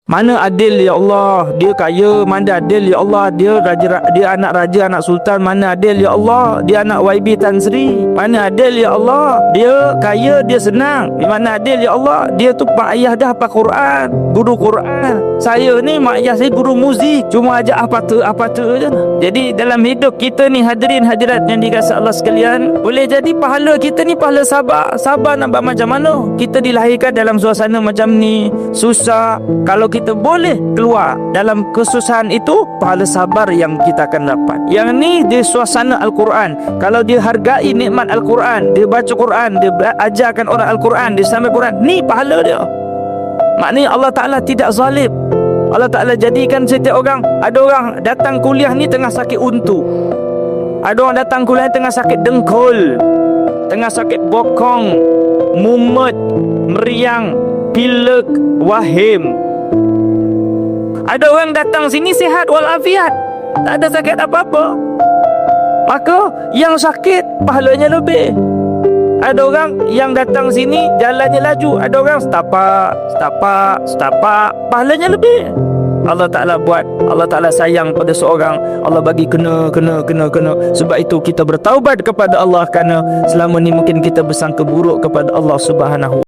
Mana adil ya Allah, dia kaya, mana adil ya Allah, dia raja, dia anak raja, anak sultan, mana adil ya Allah, dia anak YB Tan Sri, mana adil ya Allah, dia kaya, dia senang, mana adil ya Allah, dia tu mak ayah dah hafal Quran, guru Quran. Saya ni mak ayah saya guru muzik, cuma ajak apa tu je. Jadi dalam hidup kita ni, hadirin hadirat yang dikasihi Allah sekalian, boleh jadi pahala kita ni pahala sabar. Sabar nak buat macam mana? Kita dilahirkan dalam suasana macam ni, susah. Kalau kita boleh keluar dalam kesusahan itu, pahala sabar yang kita akan dapat. Yang ni dia suasana Al-Quran. Kalau dia hargai nikmat Al-Quran, dia baca Quran, dia ajarkan orang Al-Quran, dia sambil Quran, ni pahala dia. Maknanya Allah Ta'ala tidak zalim. Allah Ta'ala jadikan setiap orang, ada orang datang kuliah ni tengah sakit untu, ada orang datang kuliah tengah sakit dengkul, tengah sakit bokong, mumet, meriang, pilek, wahim. Ada orang datang sini sihat walafiat, tak ada sakit apa-apa, maka yang sakit pahalanya lebih. Ada orang yang datang sini jalannya laju, ada orang setapak, pahalanya lebih. Allah Ta'ala buat, Allah Ta'ala sayang pada seorang, Allah bagi kena. Sebab itu kita bertaubat kepada Allah, kerana selama ni mungkin kita bersangka buruk kepada Allah Subhanahu